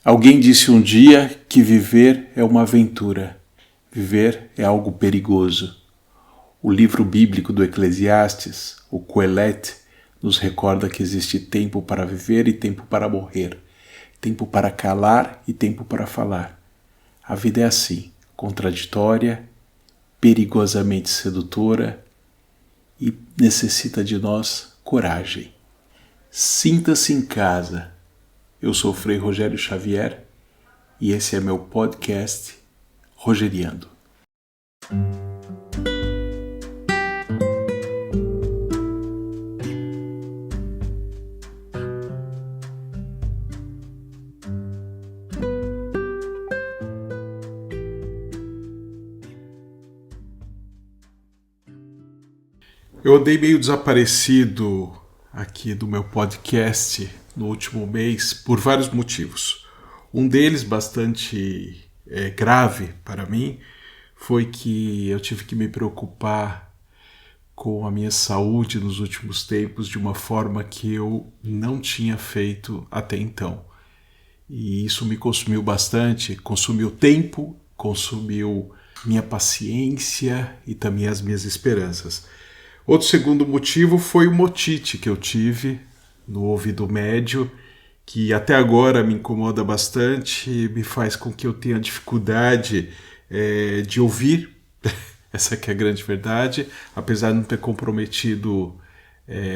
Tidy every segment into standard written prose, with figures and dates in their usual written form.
Alguém disse um dia que viver é uma aventura, viver é algo perigoso. O livro bíblico do Eclesiastes, o Qoheleth, nos recorda que existe tempo para viver e tempo para morrer, tempo para calar e tempo para falar. A vida é assim, contraditória, perigosamente sedutora e necessita de nós coragem. Sinta-se em casa. Eu sou o Frei Rogério Xavier e esse é meu podcast Rogeriando. Eu andei meio desaparecido aqui do meu podcast no último mês por vários motivos. Um deles, bastante grave para mim, foi que eu tive que me preocupar com a minha saúde nos últimos tempos de uma forma que eu não tinha feito até então. E isso me consumiu bastante, consumiu tempo, consumiu minha paciência e também as minhas esperanças. Outro segundo motivo foi uma otite que eu tive no ouvido médio, que até agora me incomoda bastante e me faz com que eu tenha dificuldade de ouvir, essa que é a grande verdade, apesar de não ter comprometido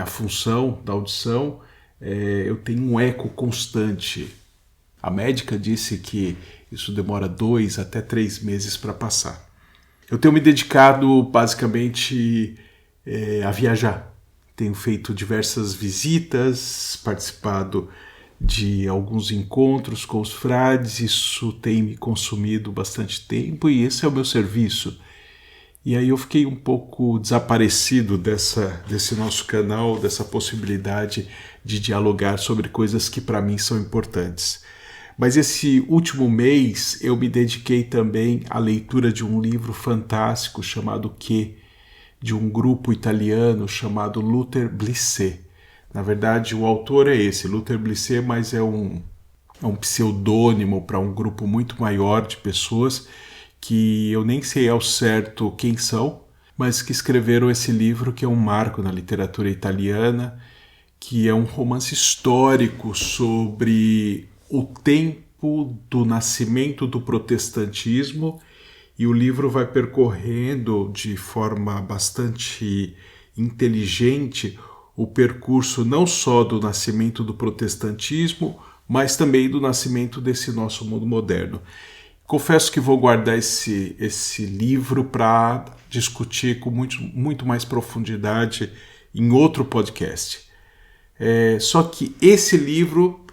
a função da audição, eu tenho um eco constante. A médica disse que isso demora 2 até 3 meses para passar. Eu tenho me dedicado basicamente a viajar. Tenho feito diversas visitas, participado de alguns encontros com os frades, isso tem me consumido bastante tempo e esse é o meu serviço. E aí eu fiquei um pouco desaparecido desse nosso canal, dessa possibilidade de dialogar sobre coisas que para mim são importantes. Mas esse último mês eu me dediquei também à leitura de um livro fantástico chamado Que, de um grupo italiano chamado Luther Blissé. Na verdade, o autor é esse, Luther Blissé, mas é um pseudônimo para um grupo muito maior de pessoas que eu nem sei ao certo quem são, mas que escreveram esse livro que é um marco na literatura italiana, que é um romance histórico sobre o tempo do nascimento do protestantismo. E o livro vai percorrendo de forma bastante inteligente o percurso não só do nascimento do protestantismo, mas também do nascimento desse nosso mundo moderno. Confesso que vou guardar esse livro para discutir com muito mais profundidade em outro podcast. Só que esse livro,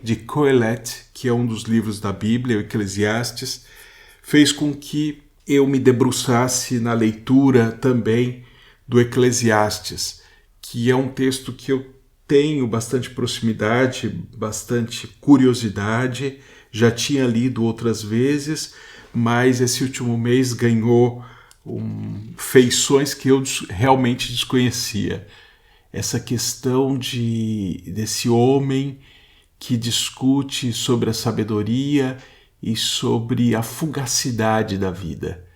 de Qoheleth, que é um dos livros da Bíblia, o Eclesiastes, fez com que eu me debruçasse na leitura também do Eclesiastes, que é um texto que eu tenho bastante proximidade, bastante curiosidade, já tinha lido outras vezes, mas esse último mês ganhou feições que eu realmente desconhecia. Essa questão desse homem que discute sobre a sabedoria e sobre a fugacidade da vida.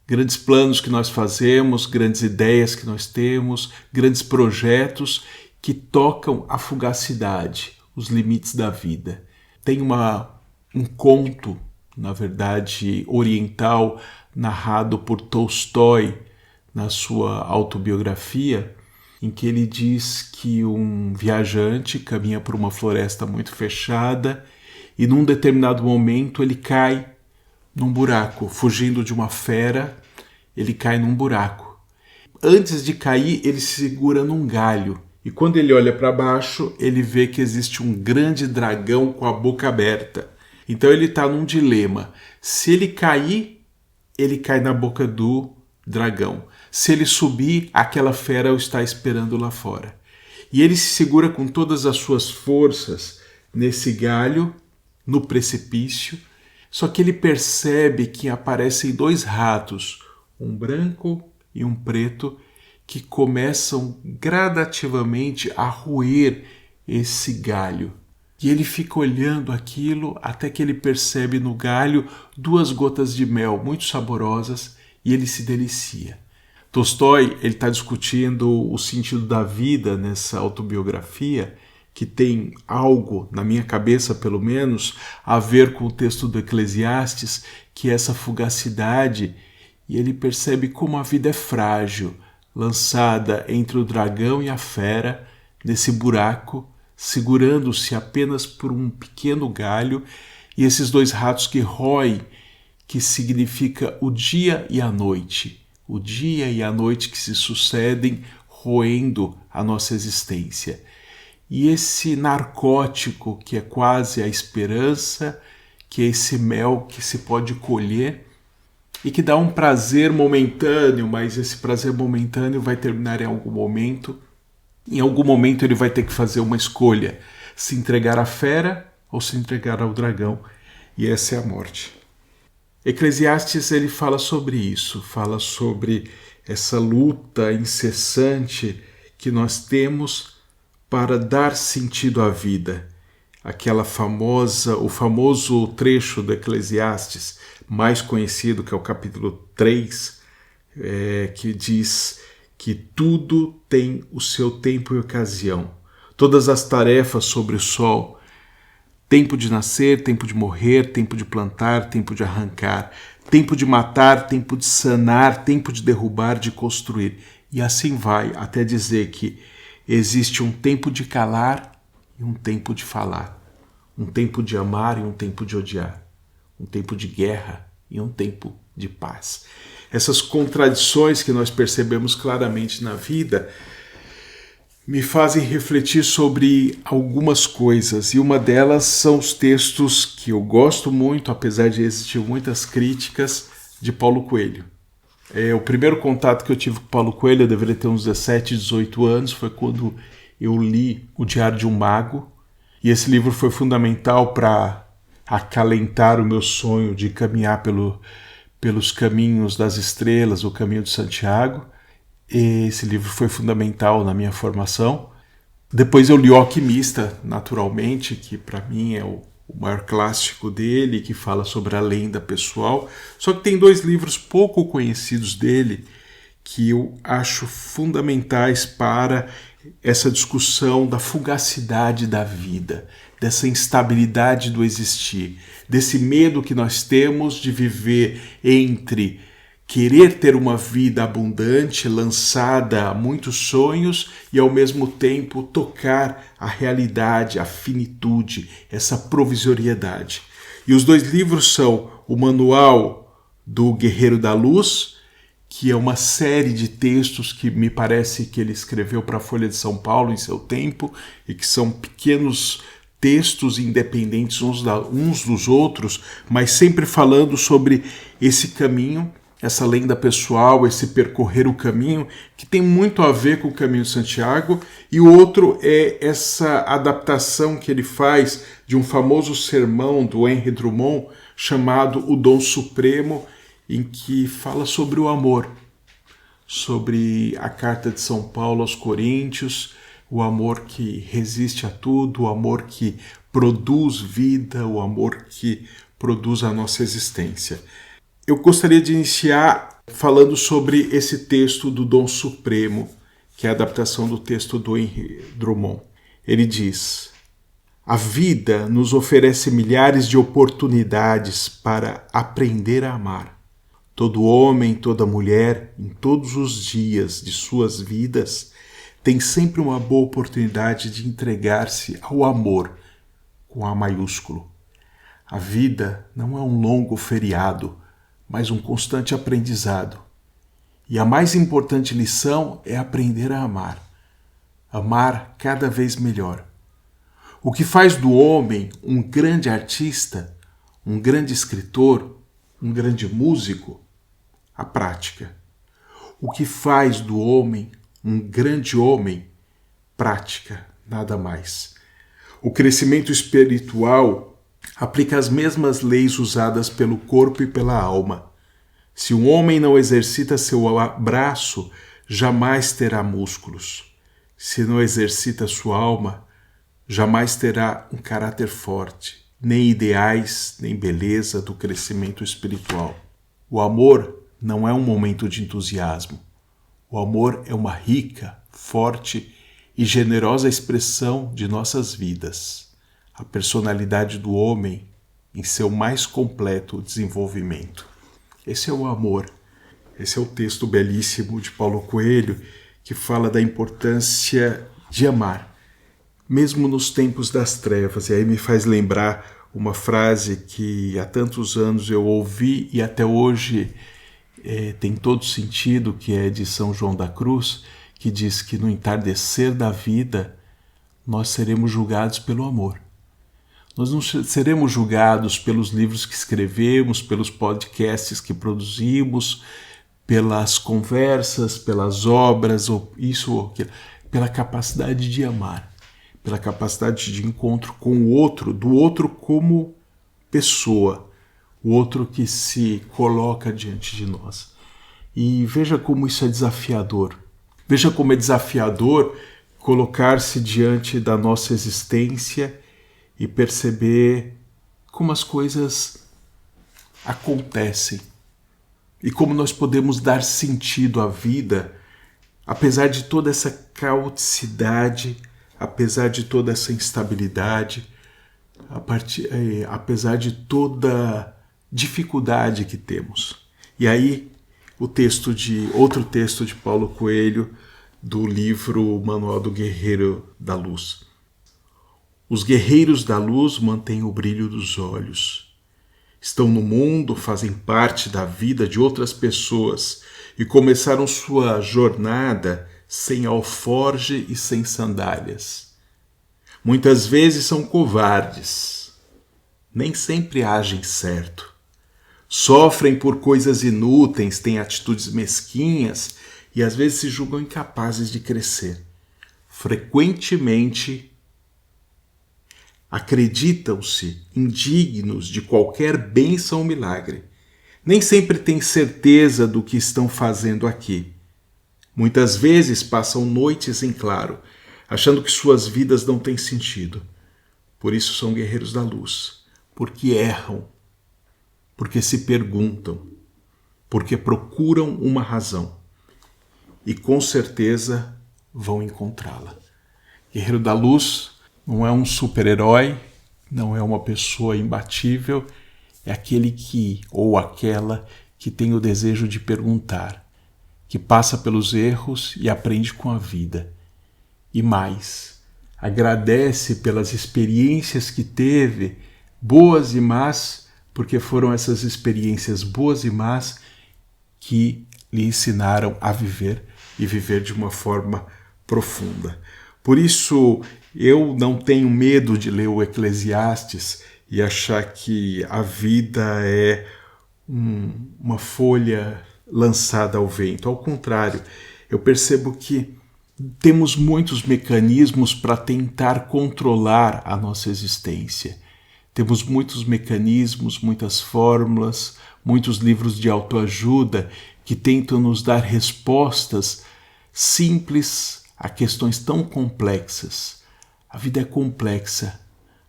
Grandes planos que nós fazemos, grandes ideias que nós temos, grandes projetos que tocam a fugacidade, os limites da vida. Tem um conto, na verdade, oriental, narrado por Tolstói na sua autobiografia, em que ele diz que um viajante caminha por uma floresta muito fechada e num determinado momento ele cai num buraco, fugindo de uma fera, ele cai num buraco. Antes de cair, ele se segura num galho e quando ele olha para baixo, ele vê que existe um grande dragão com a boca aberta. Então ele está num dilema. Se ele cair, ele cai na boca do dragão. Se ele subir, aquela fera o está esperando lá fora. E ele se segura com todas as suas forças nesse galho, no precipício, só que ele percebe que aparecem 2 ratos, um branco e um preto, que começam gradativamente a roer esse galho. E ele fica olhando aquilo até que ele percebe no galho 2 gotas de mel muito saborosas e ele se delicia. Tolstói está discutindo o sentido da vida nessa autobiografia, que tem algo, na minha cabeça pelo menos, a ver com o texto do Eclesiastes, que é essa fugacidade, e ele percebe como a vida é frágil, lançada entre o dragão e a fera, nesse buraco, segurando-se apenas por um pequeno galho, e esses 2 ratos que roem, que significa o dia e a noite que se sucedem roendo a nossa existência. E esse narcótico que é quase a esperança, que é esse mel que se pode colher e que dá um prazer momentâneo, mas esse prazer momentâneo vai terminar em algum momento. Em algum momento ele vai ter que fazer uma escolha, se entregar à fera ou se entregar ao dragão, e essa é a morte. Eclesiastes ele fala sobre isso, fala sobre essa luta incessante que nós temos para dar sentido à vida. O famoso trecho do Eclesiastes, mais conhecido, que é o capítulo 3, que diz que tudo tem o seu tempo e ocasião. Todas as tarefas sobre o sol, tempo de nascer, tempo de morrer, tempo de plantar, tempo de arrancar, tempo de matar, tempo de sanar, tempo de derrubar, de construir. E assim vai, até dizer que existe um tempo de calar e um tempo de falar, um tempo de amar e um tempo de odiar, um tempo de guerra e um tempo de paz. Essas contradições que nós percebemos claramente na vida me fazem refletir sobre algumas coisas, e uma delas são os textos que eu gosto muito, apesar de existir muitas críticas, de Paulo Coelho. O primeiro contato que eu tive com Paulo Coelho, eu deveria ter uns 17, 18 anos, foi quando eu li O Diário de um Mago, e esse livro foi fundamental para acalentar o meu sonho de caminhar pelos caminhos das estrelas, o caminho de Santiago. Esse livro foi fundamental na minha formação. Depois eu li O Alquimista, naturalmente, que para mim é o maior clássico dele, que fala sobre a lenda pessoal. Só que tem 2 livros pouco conhecidos dele que eu acho fundamentais para essa discussão da fugacidade da vida, dessa instabilidade do existir, desse medo que nós temos de viver entre querer ter uma vida abundante, lançada a muitos sonhos, e ao mesmo tempo tocar a realidade, a finitude, essa provisoriedade. E os 2 livros são o Manual do Guerreiro da Luz, que é uma série de textos que me parece que ele escreveu para a Folha de São Paulo em seu tempo, e que são pequenos textos independentes uns dos outros, mas sempre falando sobre esse caminho, essa lenda pessoal, esse percorrer o caminho, que tem muito a ver com o Caminho de Santiago, e o outro é essa adaptação que ele faz de um famoso sermão do Henry Drummond, chamado O Dom Supremo, em que fala sobre o amor, sobre a carta de São Paulo aos Coríntios, o amor que resiste a tudo, o amor que produz vida, o amor que produz a nossa existência. Eu gostaria de iniciar falando sobre esse texto do Dom Supremo, que é a adaptação do texto do Henry Drummond. Ele diz: a vida nos oferece milhares de oportunidades para aprender a amar. Todo homem, toda mulher, em todos os dias de suas vidas, tem sempre uma boa oportunidade de entregar-se ao amor, com A maiúsculo. A vida não é um longo feriado, mas um constante aprendizado. E a mais importante lição é aprender a amar. Amar cada vez melhor. O que faz do homem um grande artista, um grande escritor, um grande músico? A prática. O que faz do homem um grande homem? Prática, nada mais. O crescimento espiritual aplica as mesmas leis usadas pelo corpo e pela alma. Se um homem não exercita seu braço, jamais terá músculos. Se não exercita sua alma, jamais terá um caráter forte, nem ideais, nem beleza do crescimento espiritual. O amor não é um momento de entusiasmo. O amor é uma rica, forte e generosa expressão de nossas vidas, a personalidade do homem em seu mais completo desenvolvimento. Esse é o amor. Esse é o texto belíssimo de Paulo Coelho, que fala da importância de amar, mesmo nos tempos das trevas. E aí me faz lembrar uma frase que há tantos anos eu ouvi e até hoje tem todo sentido, que é de São João da Cruz, que diz que no entardecer da vida nós seremos julgados pelo amor. Nós não seremos julgados pelos livros que escrevemos, pelos podcasts que produzimos, pelas conversas, pelas obras, ou isso ou aquilo, pela capacidade de amar, pela capacidade de encontro com o outro, do outro como pessoa, o outro que se coloca diante de nós. E veja como isso é desafiador. Veja como é desafiador colocar-se diante da nossa existência e perceber como as coisas acontecem e como nós podemos dar sentido à vida, apesar de toda essa caoticidade, apesar de toda essa instabilidade, apesar de toda dificuldade que temos. E aí, outro texto de Paulo Coelho, do livro Manual do Guerreiro da Luz. Os guerreiros da luz mantêm o brilho dos olhos. Estão no mundo, fazem parte da vida de outras pessoas e começaram sua jornada sem alforge e sem sandálias. Muitas vezes são covardes, nem sempre agem certo. Sofrem por coisas inúteis, têm atitudes mesquinhas e às vezes se julgam incapazes de crescer. Frequentemente acreditam-se indignos de qualquer bênção ou milagre. Nem sempre têm certeza do que estão fazendo aqui. Muitas vezes passam noites em claro, achando que suas vidas não têm sentido. Por isso são guerreiros da luz, porque erram, porque se perguntam, porque procuram uma razão. E com certeza vão encontrá-la. Guerreiro da luz não é um super-herói, não é uma pessoa imbatível, é aquele que, ou aquela, que tem o desejo de perguntar, que passa pelos erros e aprende com a vida. E mais, agradece pelas experiências que teve, boas e más, porque foram essas experiências boas e más que lhe ensinaram a viver e viver de uma forma profunda. Por isso, eu não tenho medo de ler o Eclesiastes e achar que a vida é uma folha lançada ao vento. Ao contrário, eu percebo que temos muitos mecanismos para tentar controlar a nossa existência. Temos muitos mecanismos, muitas fórmulas, muitos livros de autoajuda que tentam nos dar respostas simples a questões tão complexas. A vida é complexa,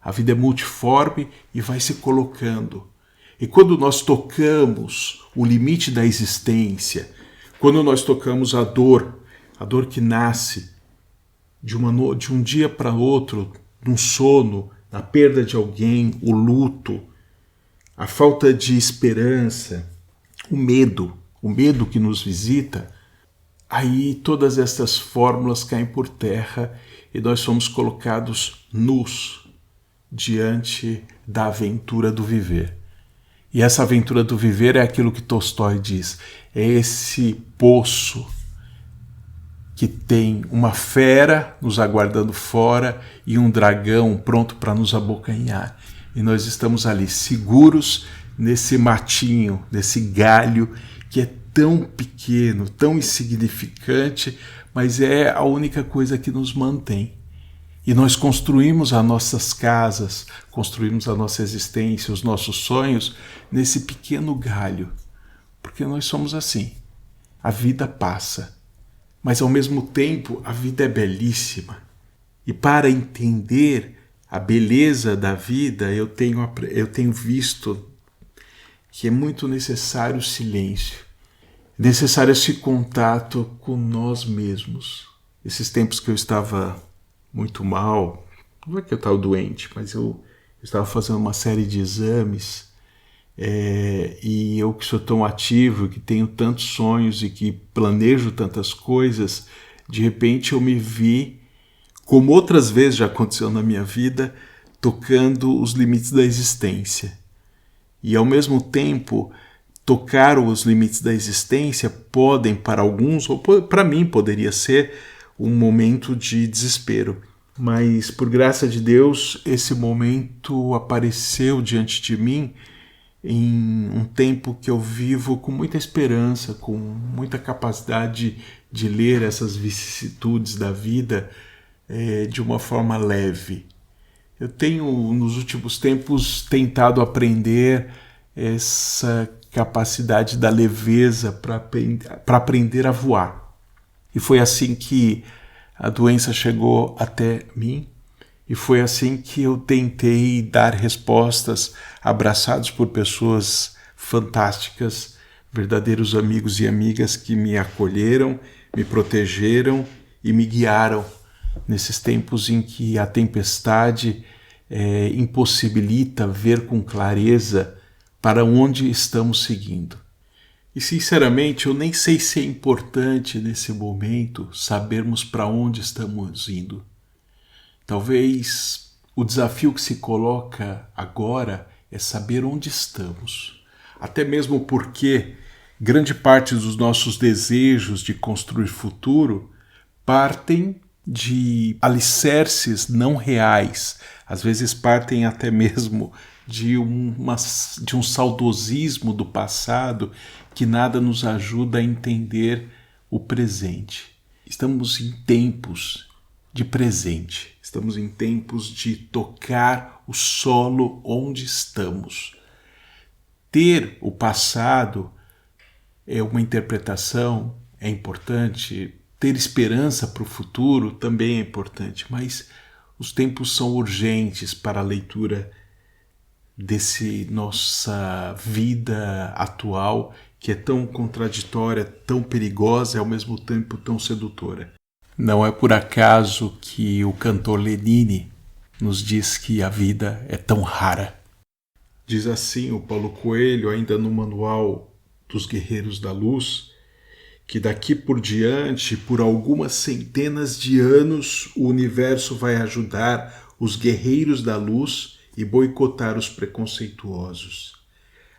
a vida é multiforme e vai se colocando. E quando nós tocamos o limite da existência, quando nós tocamos a dor que nasce de um dia para outro, num sono, na perda de alguém, o luto, a falta de esperança, o medo que nos visita, aí todas essas fórmulas caem por terra e nós somos colocados nus diante da aventura do viver. E essa aventura do viver é aquilo que Tolstói diz, é esse poço que tem uma fera nos aguardando fora e um dragão pronto para nos abocanhar. E nós estamos ali seguros nesse matinho, nesse galho que é tão pequeno, tão insignificante, mas é a única coisa que nos mantém. E nós construímos as nossas casas, construímos a nossa existência, os nossos sonhos nesse pequeno galho, porque nós somos assim. A vida passa, mas ao mesmo tempo a vida é belíssima. E para entender a beleza da vida, eu tenho visto que é muito necessário o silêncio, é necessário esse contato com nós mesmos. Esses tempos que eu estava muito mal, não é que eu estava doente, mas eu estava fazendo uma série de exames, e eu que sou tão ativo, que tenho tantos sonhos e que planejo tantas coisas, de repente eu me vi, como outras vezes já aconteceu na minha vida, tocando os limites da existência. E ao mesmo tempo, tocar os limites da existência podem, para alguns, ou para mim poderia ser, um momento de desespero. Mas, por graça de Deus, esse momento apareceu diante de mim em um tempo que eu vivo com muita esperança, com muita capacidade de ler essas vicissitudes da vida de uma forma leve. Eu tenho, nos últimos tempos, tentado aprender essa capacidade da leveza para aprender a voar. E foi assim que a doença chegou até mim, e foi assim que eu tentei dar respostas, abraçados por pessoas fantásticas, verdadeiros amigos e amigas que me acolheram, me protegeram e me guiaram nesses tempos em que a tempestade impossibilita ver com clareza para onde estamos seguindo. E sinceramente eu nem sei se é importante nesse momento sabermos para onde estamos indo. Talvez o desafio que se coloca agora é saber onde estamos. Até mesmo porque grande parte dos nossos desejos de construir futuro partem de alicerces não reais, às vezes partem até mesmo de um saudosismo do passado que nada nos ajuda a entender o presente. Estamos em tempos de presente, estamos em tempos de tocar o solo onde estamos. Ter o passado é uma interpretação, é importante. Ter esperança para o futuro também é importante, mas os tempos são urgentes para a leitura desse nossa vida atual, que é tão contraditória, tão perigosa e ao mesmo tempo tão sedutora. Não é por acaso que o cantor Lenine nos diz que a vida é tão rara. Diz assim o Paulo Coelho, ainda no Manual dos Guerreiros da Luz, que daqui por diante, por algumas centenas de anos, o universo vai ajudar os guerreiros da luz e boicotar os preconceituosos.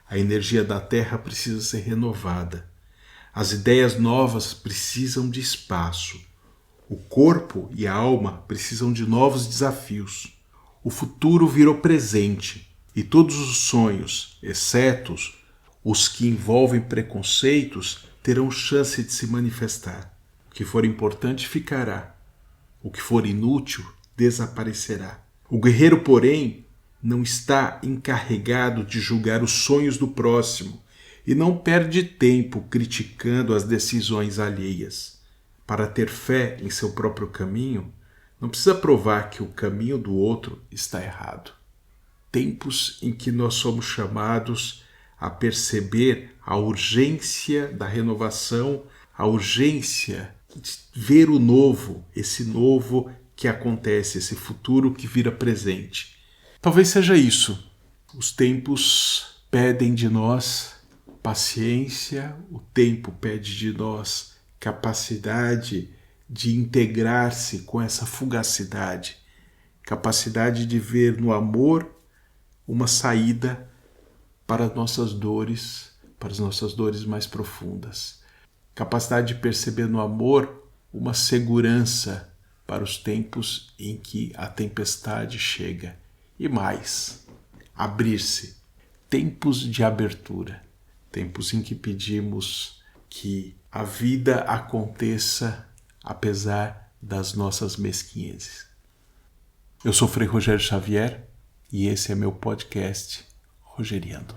A energia da Terra precisa ser renovada. As ideias novas precisam de espaço. O corpo e a alma precisam de novos desafios. O futuro virou presente e todos os sonhos, exceto os que envolvem preconceitos, terão chance de se manifestar. O que for importante ficará. O que for inútil desaparecerá. O guerreiro, porém, não está encarregado de julgar os sonhos do próximo e não perde tempo criticando as decisões alheias. Para ter fé em seu próprio caminho, não precisa provar que o caminho do outro está errado. Tempos em que nós somos chamados a perceber a urgência da renovação, a urgência de ver o novo, esse novo que acontece, esse futuro que vira presente. Talvez seja isso. Os tempos pedem de nós paciência, o tempo pede de nós capacidade de integrar-se com essa fugacidade, capacidade de ver no amor uma saída para as nossas dores mais profundas. Capacidade de perceber no amor uma segurança para os tempos em que a tempestade chega. E mais, abrir-se. Tempos de abertura. Tempos em que pedimos que a vida aconteça apesar das nossas mesquinhezes. Eu sou Frei Rogério Xavier e esse é meu podcast Rogeriando.